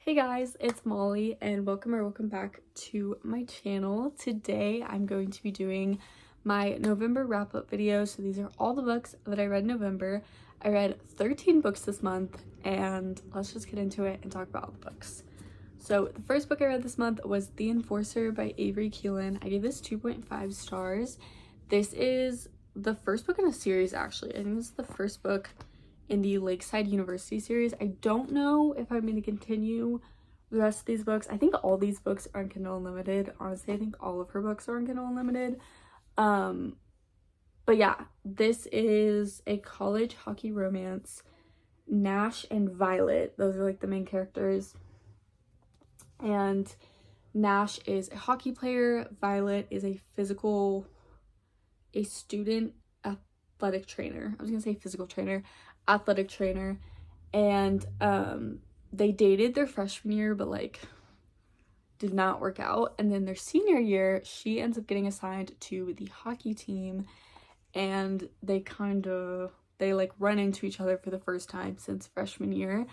Hey guys, it's Molly and welcome back to my channel. Today I'm going to be doing my November wrap-up video. So these are all the books that I read in November. I read 13 books this month and let's just get into it and talk about all the books. So the first book I read this month was The Enforcer by Avery Keelan. I gave this 2.5 stars. This is the first book in a series actually. I think this is the first book in the Lakeside University series. I don't know if I'm going to continue the rest of these books. I think all these books are on Kindle Unlimited. Honestly, I think all of her books are on Kindle Unlimited. But yeah, this is a college hockey romance. Nash and Violet, those are like the main characters. And Nash is a hockey player. Violet is a student athletic trainer. I was gonna say physical trainer, athletic trainer. And they dated their freshman year, but like did not work out. And then their senior year, she ends up getting assigned to the hockey team, and they like run into each other for the first time since freshman year,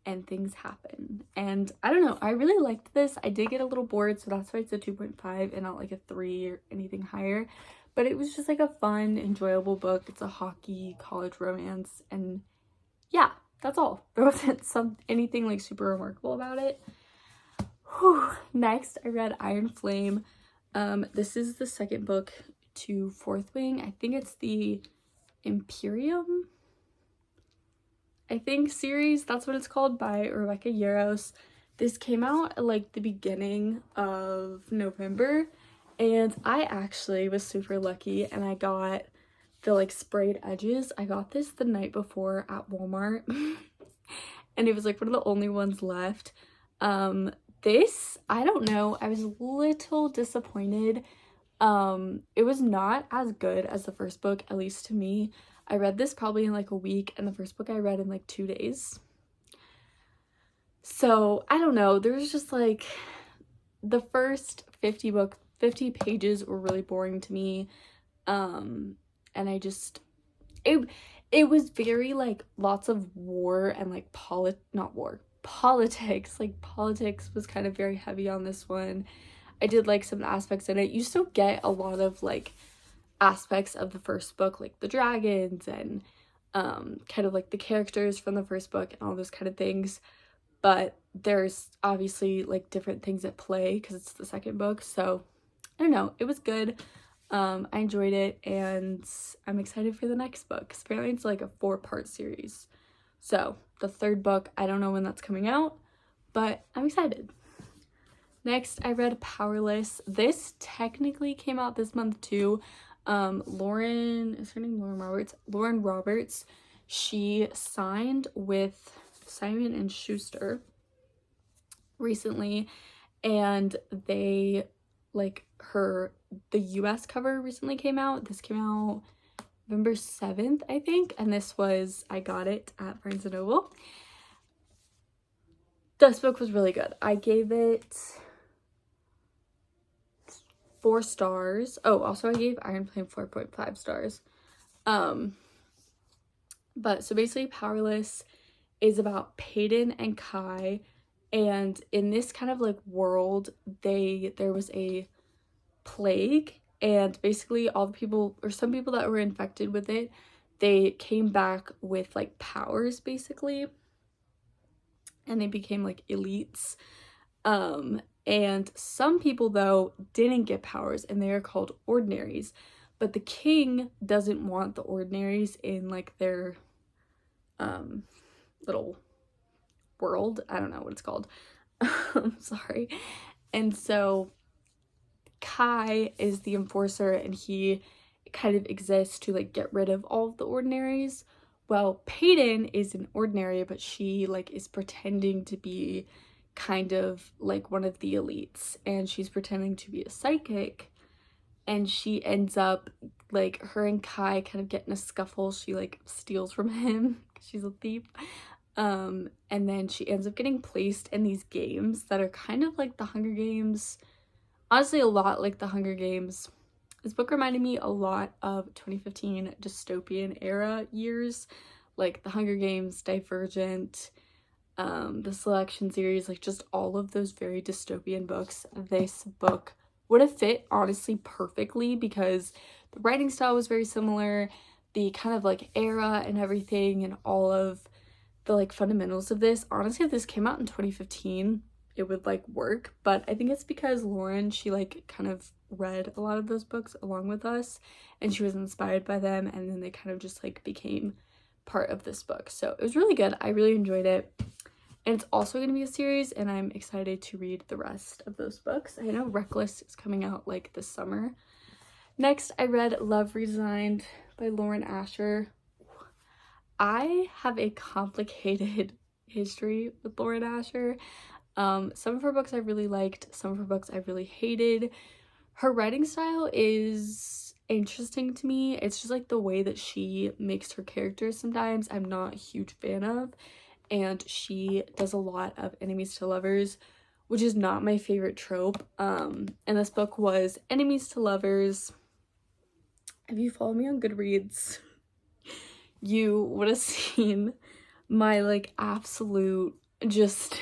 and things happen. And I don't know, I really liked this. I did get a little bored, so that's why it's a 2.5 and not like a 3 or anything higher. But it was just like a fun, enjoyable book. It's a hockey college romance, and yeah, that's all. There wasn't anything like super remarkable about it. Whew. Next, I read Iron Flame. This is the second book to Fourth Wing. I think it's the Imperium, I think, series. That's what it's called, by Rebecca Yarros. This came out at like the beginning of November, and I actually was super lucky and I got the like sprayed edges. I got this the night before at Walmart and it was like one of the only ones left. This, I don't know, I was a little disappointed. It was not as good as the first book, at least to me. I read this probably in like a week, and the first book I read in like 2 days. So I don't know, there's just like the first 50 pages were really boring to me. And I just, it was very like lots of war and like politics. Like politics was kind of very heavy on this one. I did like some aspects in it. You still get a lot of like aspects of the first book, like the dragons and kind of like the characters from the first book and all those kind of things, but there's obviously like different things at play because it's the second book. So I don't know, it was good. I enjoyed it, and I'm excited for the next book because apparently it's like a 4-part series. So the third book, I don't know when that's coming out, but I'm excited. Next, I read Powerless. This technically came out this month too. Is her name Lauren Roberts? Lauren Roberts. She signed with Simon and Schuster recently, and they like the US cover recently came out. This came out November 7th, I think, and I got it at Barnes & Noble. This book was really good. I gave it 4 stars. Oh, also I gave Iron Flame 4.5 stars. But so basically Powerless is about Peyton and Kai, and in this kind of like world, there was a plague, and basically all the people, or some people that were infected with it, they came back with like powers basically, and they became like elites. And some people though didn't get powers, and they are called ordinaries, but the king doesn't want the ordinaries in like their little world. I don't know what it's called. Sorry. And so Kai is the enforcer, and he kind of exists to like get rid of all of the ordinaries. Well, Peyton is an ordinary, but she like is pretending to be kind of like one of the elites, and she's pretending to be a psychic, and she ends up like, her and Kai kind of get in a scuffle. She like steals from him because she's a thief. And then she ends up getting placed in these games that are kind of like the Hunger Games. Honestly, a lot like the Hunger Games. This book reminded me a lot of 2015 dystopian era years, like the Hunger Games, Divergent, the Selection series, like just all of those very dystopian books. This book would have fit honestly perfectly because the writing style was very similar, the kind of like era and everything, and all of the like fundamentals of this. Honestly, if this came out in 2015, it would like work, but I think it's because Lauren, she like kind of read a lot of those books along with us, and she was inspired by them, and then they kind of just like became part of this book. So it was really good. I really enjoyed it. And it's also going to be a series, and I'm excited to read the rest of those books. I know Reckless is coming out like this summer. Next, I read Love Redesigned by Lauren Asher. I have a complicated history with Lauren Asher. Some of her books I really liked, some of her books I really hated. Her writing style is interesting to me. It's just like the way that she makes her characters sometimes I'm not a huge fan of. And she does a lot of enemies to lovers, which is not my favorite trope. And this book was enemies to lovers. If you follow me on Goodreads, you would have seen my like absolute just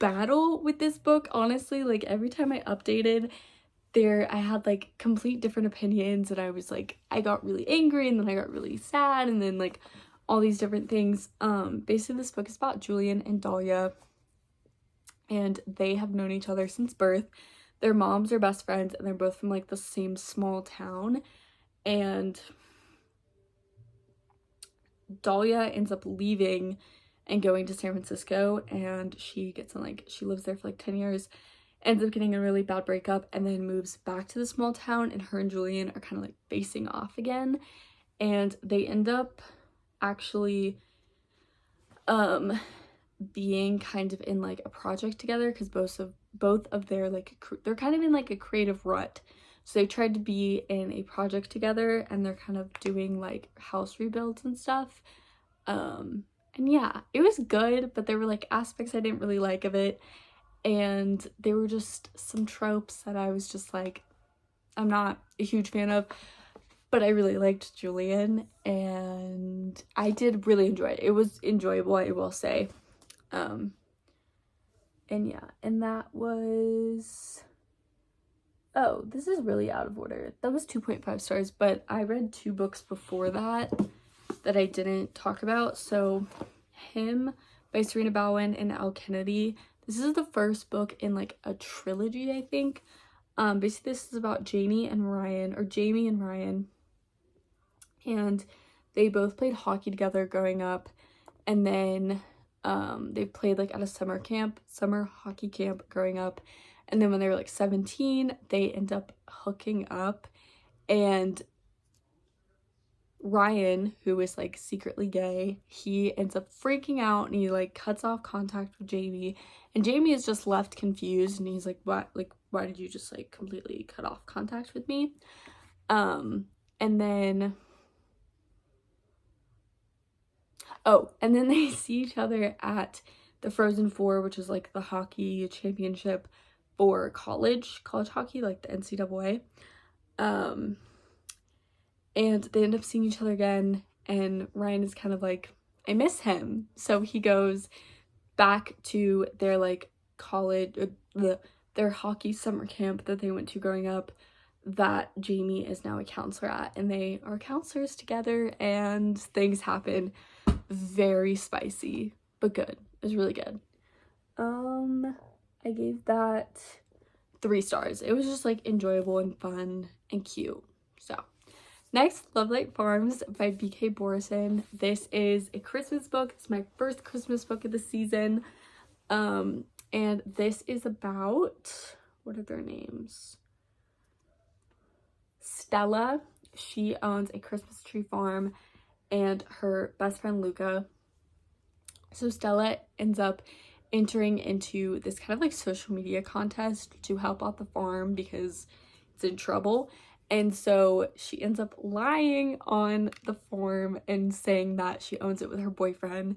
battle with this book. Honestly, like every time I updated there, I had like complete different opinions, and I was like, I got really angry, and then I got really sad, and then like all these different things. Basically this book is about Julian and Dahlia, and they have known each other since birth. Their moms are best friends, and they're both from like the same small town. And Dahlia ends up leaving and going to San Francisco, and she gets in like, she lives there for like 10 years, ends up getting a really bad breakup, and then moves back to the small town, and her and Julian are kind of like facing off again, and they end up actually being kind of in like a project together, because both of their like they're kind of in like a creative rut. So they tried to be in a project together, and they're kind of doing like house rebuilds and stuff. And yeah, it was good, but there were like aspects I didn't really like of it, and there were just some tropes that I was just like, I'm not a huge fan of. But I really liked Julian, and I did really enjoy it. It was enjoyable, I will say. And yeah, and that was, oh, this is really out of order. That was 2.5 stars, but I read 2 books before that I didn't talk about. So Him by Serena Bowen and Al Kennedy. This is the first book in like a trilogy, I think. Basically this is about Jamie and Ryan, and they both played hockey together growing up, and then they played like at a summer hockey camp growing up, and then when they were like 17 they end up hooking up, and Ryan, who is like secretly gay, he ends up freaking out, and he like cuts off contact with Jamie, and Jamie is just left confused, and he's like, what, like, why did you just like completely cut off contact with me? And then they see each other at the Frozen Four, which is like the hockey championship for college hockey, like the NCAA. And they end up seeing each other again, and Ryan is kind of like, I miss him. So he goes back to their like college, their hockey summer camp that they went to growing up, that Jamie is now a counselor at, and they are counselors together, and things happen. Very spicy, but good. It was really good. I gave that 3 stars. It was just like enjoyable and fun and cute. So next, Love Light Farms by BK Borison. This is a Christmas book. It's my first Christmas book of the season. And this is about, what are their names? Stella. She owns a Christmas tree farm, and her best friend Luca. So Stella ends up entering into this kind of like social media contest to help out the farm because it's in trouble. And so she ends up lying on the farm and saying that she owns it with her boyfriend.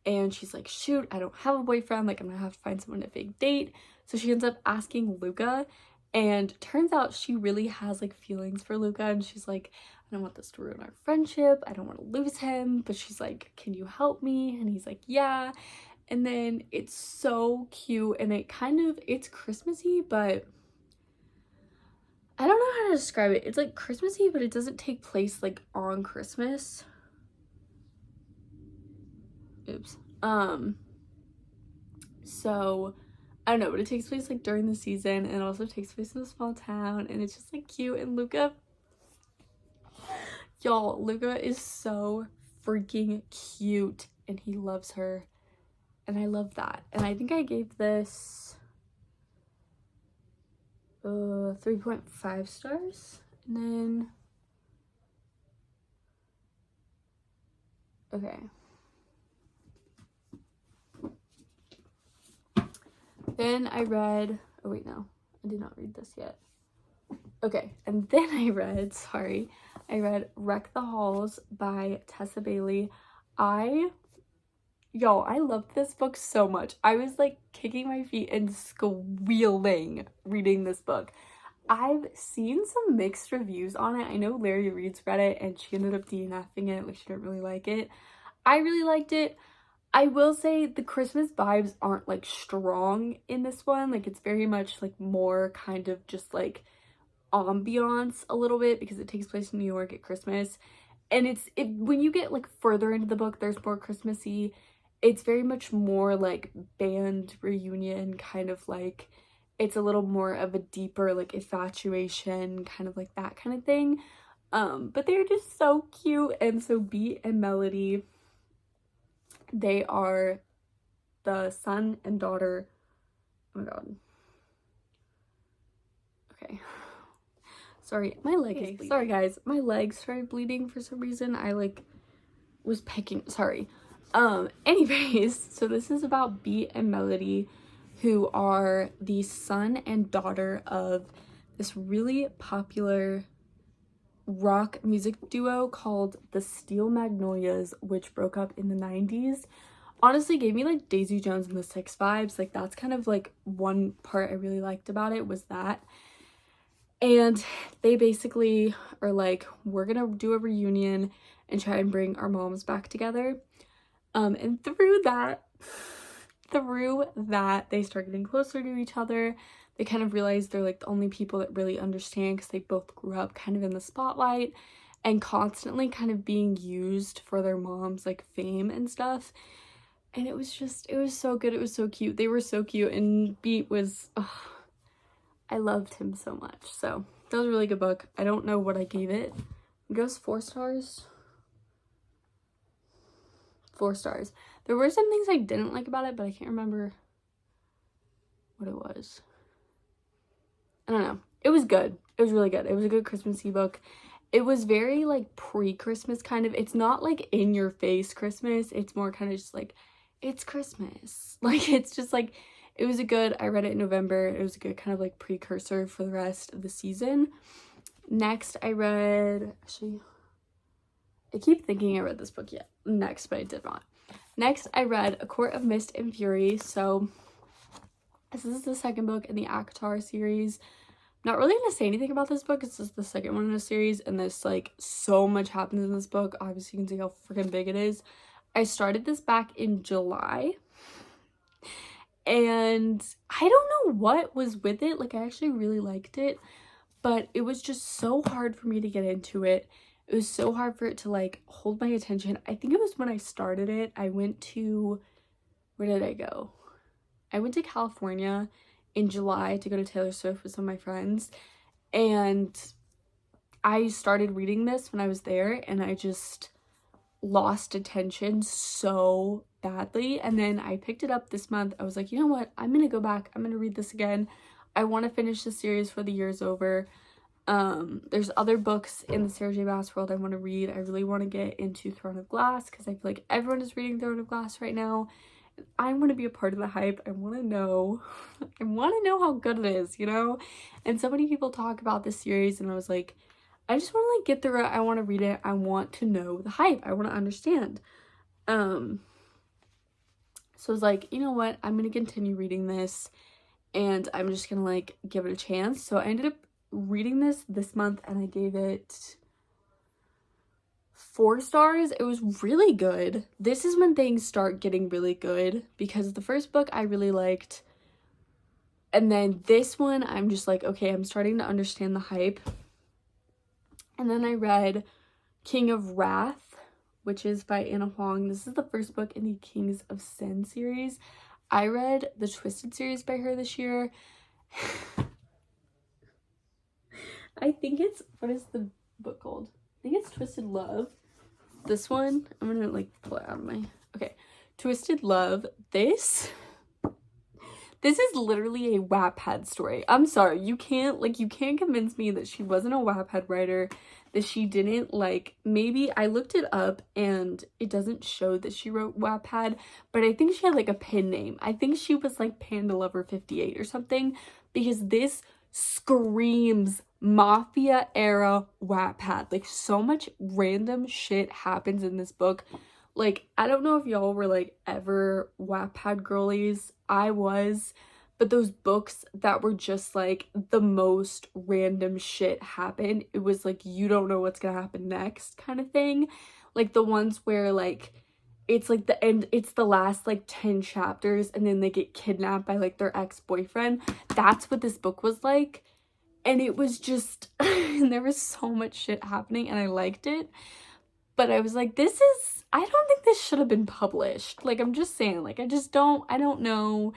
And she's like, shoot, I don't have a boyfriend. Like, I'm gonna have to find someone to fake date. So she ends up asking Luca, and turns out she really has like feelings for Luca. And she's like, I don't want this to ruin our friendship. I don't want to lose him. But she's like, can you help me? And he's like, yeah. And then it's so cute, and it's Christmassy, but I don't know how to describe it. It's like Christmassy, but it doesn't take place like on Christmas. Oops. So I don't know, but it takes place like during the season, and it also takes place in a small town, and it's just like cute. And Luca, y'all, Luca is so freaking cute, and he loves her, and I love that. And I think I gave this 3.5 stars. And then okay, then I read, oh wait, no, I did not read this yet. Okay, and then I read Wreck the Halls by Tessa Bailey. Y'all, I loved this book so much. I was like kicking my feet and squealing reading this book. I've seen some mixed reviews on it. I know Larry Reed's read it and she ended up DNFing it, like she didn't really like it. I really liked it. I will say the Christmas vibes aren't like strong in this one. Like it's very much like more kind of just like ambiance a little bit because it takes place in New York at Christmas. And when you get like further into the book, there's more Christmassy. It's very much more like band reunion, kind of like it's a little more of a deeper like infatuation, kind of like that kind of thing. But they're just so cute. And so Beat and Melody, they are the son and daughter. Oh my god. Okay. Sorry, my leg is bleeding. Sorry guys, my leg started bleeding for some reason. I like was picking, sorry. Anyways, so this is about Beat and Melody, who are the son and daughter of this really popular rock music duo called the Steel Magnolias, which broke up in the 90s. Honestly gave me like Daisy Jones and the Six vibes. Like that's kind of like one part I really liked about it was that. And they basically are like, we're gonna do a reunion and try and bring our moms back together. And through that they start getting closer to each other. They kind of realize they're like the only people that really understand because they both grew up kind of in the spotlight and constantly kind of being used for their mom's like fame and stuff. And it was so good. It was so cute. They were so cute, and Beat was, I loved him so much. So that was a really good book. I don't know what I gave it. It goes 4 stars. 4 stars. There were some things I didn't like about it, but I can't remember what it was. I don't know. It was good. It was really good. It was a good Christmassy book. It was very like pre-Christmas kind of. It's not like in your face Christmas. It's more kind of just like, it's Christmas. Like it's just like, it was I read it in November. It was a good kind of like precursor for the rest of the season. Next I read, actually, I keep thinking I read this book next, but I did not. Next, I read A Court of Mist and Fury. So this is the second book in the ACOTAR series. I'm not really going to say anything about this book. It's just the second one in the series, and this like so much happens in this book. Obviously, you can see how freaking big it is. I started this back in July, and I don't know what was with it. Like, I actually really liked it, but it was just so hard for me to get into it. It was so hard for it to like hold my attention. I think it was when I started it, I went to, where did I go? I went to California in July to go to Taylor Swift with some of my friends, and I started reading this when I was there, and I just lost attention so badly. And then I picked it up this month. I was like, you know what? I'm gonna go back. I'm gonna read this again. I want to finish the series for the year's over. There's other books in the Sarah J. Maas world I want to read. I really want to get into Throne of Glass because I feel like everyone is reading Throne of Glass right now. I want to be a part of the hype. I want to know how good it is, you know? And so many people talk about this series, and I was like, I just want to like get through it. I want to read it. I want to know the hype. I want to understand. So I was like, you know what? I'm going to continue reading this, and I'm just going to like give it a chance. So I ended up reading this month, and I gave it 4 stars. It was really good. This is when things start getting really good, because the first book I really liked, and then this one I'm just like, okay, I'm starting to understand the hype. And then I read King of Wrath, which is by Anna Huang. This is the first book in the Kings of Sin series. I read the Twisted series by her this year. I think it's, what is the book called? I think it's Twisted Love. This one, I'm gonna like pull it out of my, okay. Twisted Love. This is literally a Wattpad story. I'm sorry, you can't convince me that she wasn't a Wattpad writer, that she didn't, like, maybe I looked it up and it doesn't show that she wrote Wattpad, but I think she had like a pen name. I think she was like Panda Lover 58 or something, because this screams mafia era Wattpad. Like, so much random shit happens in this book. Like, I don't know if y'all were like ever Wattpad girlies. I was, but those books that were just like the most random shit happened. It was like, you don't know what's gonna happen next kind of thing. Like the ones where like it's like the end, it's the last like 10 chapters and then they get kidnapped by like their ex-boyfriend. That's what this book was like. And it was just, and there was so much shit happening and I liked it. But I was like, I don't think this should have been published. Like, I'm just saying, like, I don't know.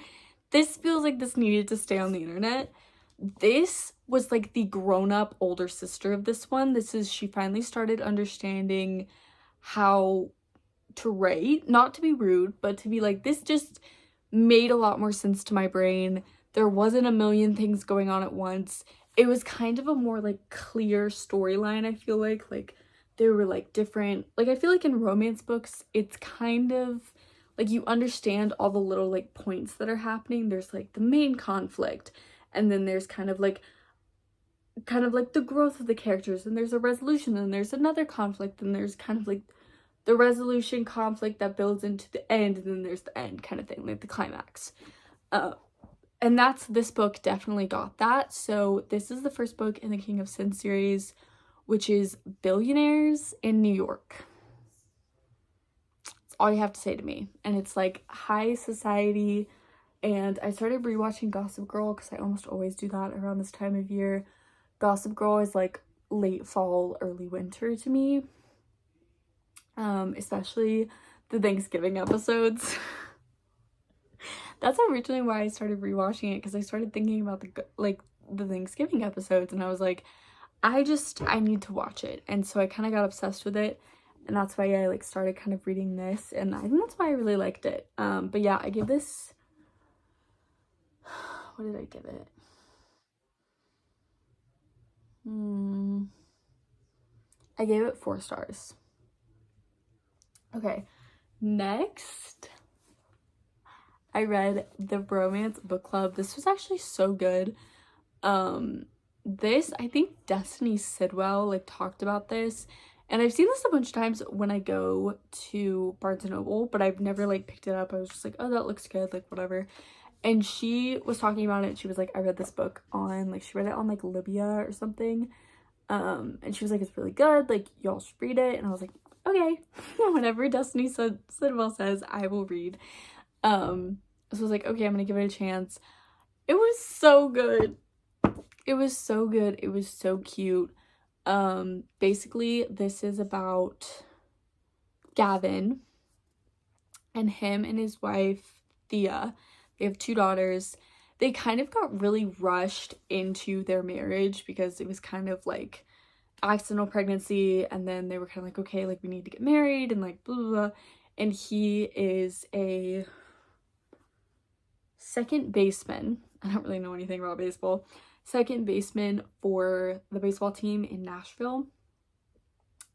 This feels like this needed to stay on the internet. This was like the grown-up older sister of this one. She finally started understanding how to write, not to be rude, but to be like, this just made a lot more sense to my brain. There wasn't a million things going on at once. It was kind of a more like clear storyline, I feel like there were like different, like I feel like in romance books it's kind of like you understand all the little like points that are happening. There's like the main conflict, and then there's kind of like the growth of the characters, and there's a resolution, and there's another conflict, and there's kind of like the resolution conflict that builds into the end, and then there's the end kind of thing, like the climax. And this book definitely got that. So this is the first book in the King of Sin series, which is Billionaires in New York. That's all you have to say to me. And it's like high society. And I started rewatching Gossip Girl because I almost always do that around this time of year. Gossip Girl is like late fall, early winter to me. Especially the Thanksgiving episodes. That's originally why I started rewatching it, because I started thinking about the Thanksgiving episodes, and I was like, I need to watch it. And so I kind of got obsessed with it, and that's why I like started kind of reading this, and I think that's why I really liked it. But yeah, I give this, what did I give it? I gave it 4 stars. Okay, next I read The Bromance Book Club. This was actually so good. This, I think Destiny Sidwell like talked about this, and I've seen this a bunch of times when I go to Barnes & Noble, but I've never like picked it up. I was just like, oh, that looks good, like whatever. And she was talking about it. She was like, I read this book on, like, she read it on like Libya or something. And she was like, it's really good, like y'all should read it. And I was like, okay. Whenever Destiny Sidwell says, I will read. So I was like, okay, I'm gonna give it a chance. It was so good. It was so good. It was so cute. Basically, this is about Gavin and him and his wife, Thea. They have 2 daughters. They kind of got really rushed into their marriage because it was kind of like accidental pregnancy, and then they were kind of like, okay, like we need to get married and like blah, blah, blah. And he is a second baseman. I don't really know anything about baseball. Second baseman for the baseball team in Nashville.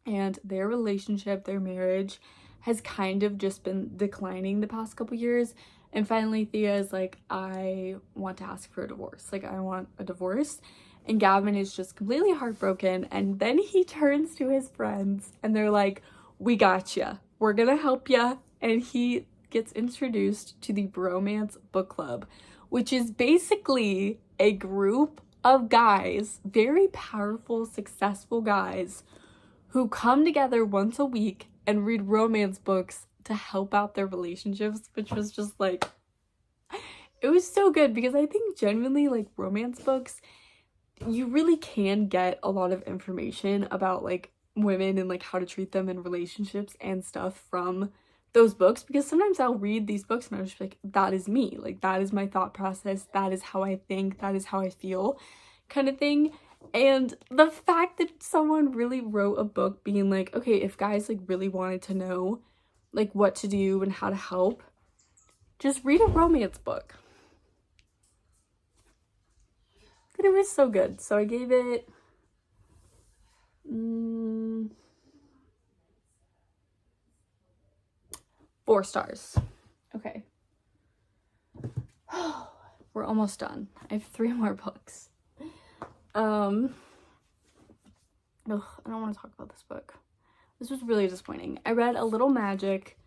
And their relationship, their marriage, has kind of just been declining the past couple years. And finally, Thea is like, I want to ask for a divorce. Like, I want a divorce. And Gavin is just completely heartbroken. And then he turns to his friends and they're like, we got ya. We're gonna help ya. And he gets introduced to the Bromance Book Club, which is basically a group of guys, very powerful, successful guys, who come together once a week and read romance books to help out their relationships, which was just like, it was so good because I think genuinely like romance books, you really can get a lot of information about like women and like how to treat them in relationships and stuff from those books, because sometimes I'll read these books and I'm just like, that is me, like that is my thought process, that is how I think, that is how I feel, kind of thing. And the fact that someone really wrote a book being like, okay, if guys like really wanted to know like what to do and how to help, just read a romance book. And it was so good. So I gave it 4 stars. Okay. We're almost done. I have 3 more books. Ugh, I don't want to talk about this book. This was really disappointing. I read A Little Magic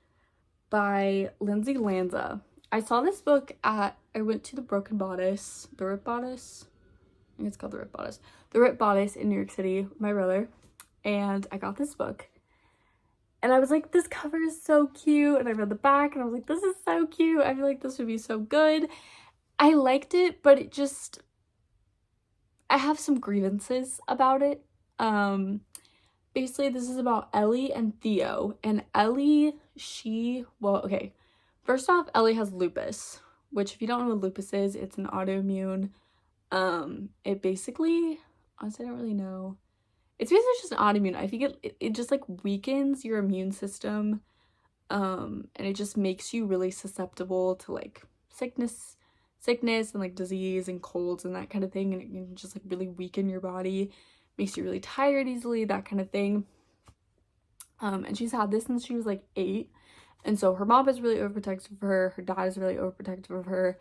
by Lindsay Lanza. I saw this book I went to the Broken Bodice, the Rip Bodice. I think it's called the Rip Bodice. The Rip Bodice in New York City with my brother. And I got this book. And I was like, this cover is so cute. And I read the back and I was like, this is so cute. I feel like this would be so good. I liked it, but it just, I have some grievances about it. Basically, this is about Ellie and Theo. And Ellie, okay. First off, Ellie has lupus, which if you don't know what lupus is, it's an autoimmune. It basically, honestly, I don't really know. It's basically just an autoimmune. I think it just like weakens your immune system. And it just makes you really susceptible to like sickness and like disease and colds and that kind of thing. And it can just like really weaken your body, makes you really tired easily, that kind of thing. And she's had this since she was like 8. And so her mom is really overprotective of her. Her dad is really overprotective of her.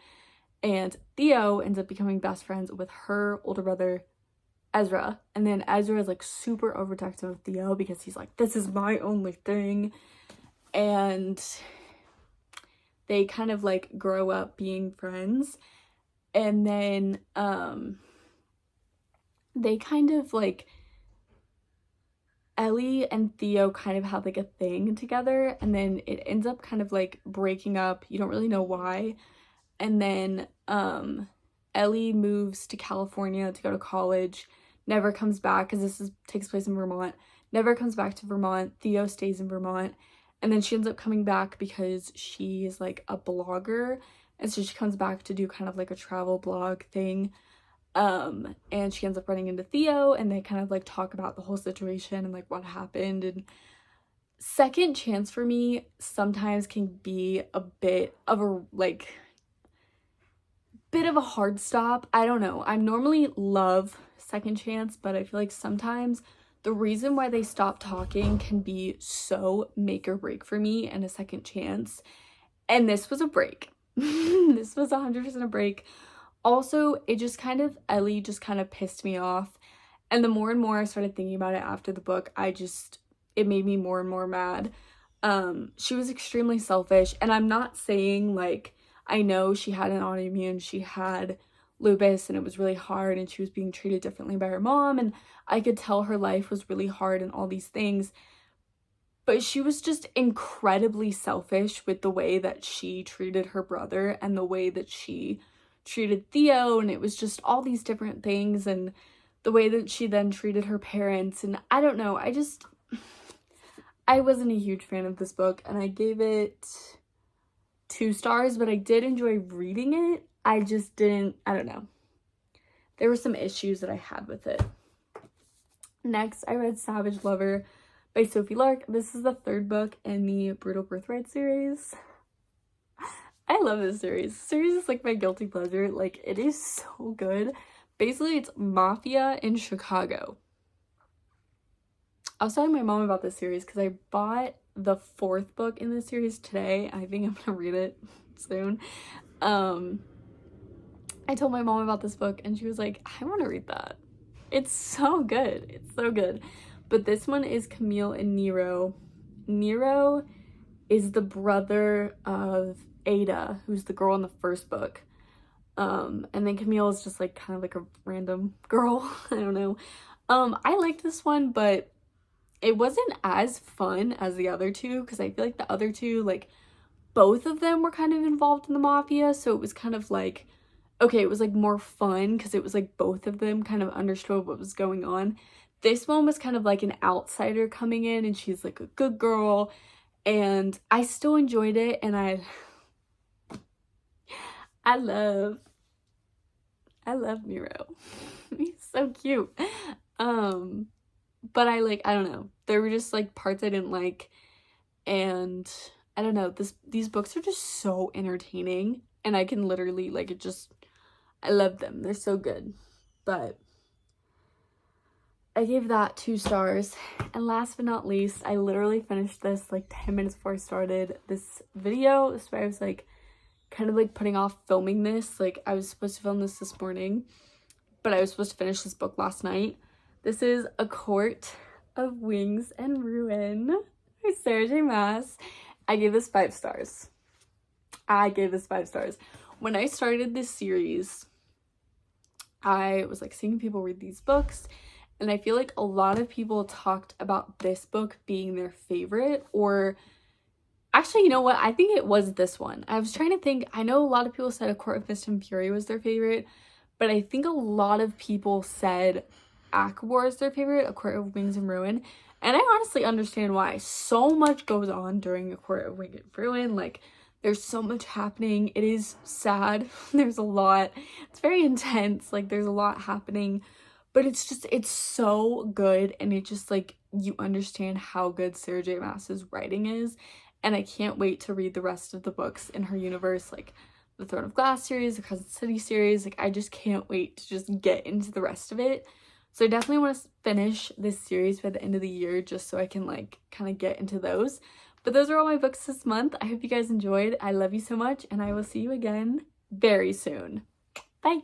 And Theo ends up becoming best friends with her older brother, Ezra. And then Ezra is like super overprotective of Theo because he's like, this is my only thing. And they kind of like grow up being friends. And then they kind of like, Ellie and Theo kind of have like a thing together, and then it ends up kind of like breaking up. You don't really know why. And then Ellie moves to California to go to college, never comes back because takes place in Vermont, never comes back to Vermont. Theo stays in Vermont, and then she ends up coming back because she is like a blogger, and so she comes back to do kind of like a travel blog thing. And she ends up running into Theo, and they kind of like talk about the whole situation and like what happened. And second chance for me sometimes can be a bit of a hard stop. I don't know. I normally love second chance, but I feel like sometimes the reason why they stop talking can be so make or break for me in a second chance. And this was a break. This was 100% a break. Also, Ellie just kind of pissed me off. And the more and more I started thinking about it after the book, it made me more and more mad. She was extremely selfish. And I'm not saying like, I know she had an autoimmune, she had lupus, and it was really hard, and she was being treated differently by her mom. And I could tell her life was really hard and all these things. But she was just incredibly selfish with the way that she treated her brother and the way that she treated Theo, and it was just all these different things, and the way that she then treated her parents. And I don't know, I wasn't a huge fan of this book, and I gave it 2 stars, but I did enjoy reading it. I don't know. There were some issues that I had with it. Next, I read Savage Lover by Sophie Lark. This is the 3rd book in the Brutal Birthright series. I love this series. This series is like my guilty pleasure. Like, it is so good. Basically, it's mafia in Chicago. I was telling my mom about this series because I bought the 4th book in this series today. I think I'm gonna read it soon. I told my mom about this book and she was like, I want to read that. It's so good. It's so good. But this one is Camille and Nero. Nero is the brother of Ada, who's the girl in the 1st book. And then Camille is just like kind of like a random girl. I don't know. I liked this one, but it wasn't as fun as the other two, because I feel like the other two, like, both of them were kind of involved in the mafia, so it was kind of like, okay, it was like more fun because it was like both of them kind of understood what was going on. This one was kind of like an outsider coming in, and she's like a good girl, and I still enjoyed it, and I love Miro. He's so cute. But I don't know, there were just like parts I didn't like, and I don't know, these books are just so entertaining, and I can literally like, it just, I love them, they're so good. But I gave that 2 stars. And last but not least, I literally finished this like 10 minutes before I started this video. So I was like kind of like putting off filming this. Like, I was supposed to film this morning, but I was supposed to finish this book last night. This is A Court of Wings and Ruin by Sarah J. Maas. I gave this 5 stars. When I started this series, I was like seeing people read these books, and I feel like a lot of people talked about this book being their favorite, or actually, you know what? I think it was this one. I was trying to think. I know a lot of people said A Court of Mist and Fury was their favorite, but I think a lot of people said Akabor is their favorite, A Court of Wings and Ruin. And I honestly understand why. So much goes on during A Court of Wings and Ruin. Like, there's so much happening. It is sad. There's a lot. It's very intense. Like, there's a lot happening. But it's just, it's so good. And it just, like, you understand how good Sarah J. Maas's writing is. And I can't wait to read the rest of the books in her universe. Like, the Throne of Glass series, the Cousin City series. Like, I just can't wait to just get into the rest of it. So I definitely want to finish this series by the end of the year, just so I can like kind of get into those. But those are all my books this month. I hope you guys enjoyed. I love you so much, and I will see you again very soon. Bye!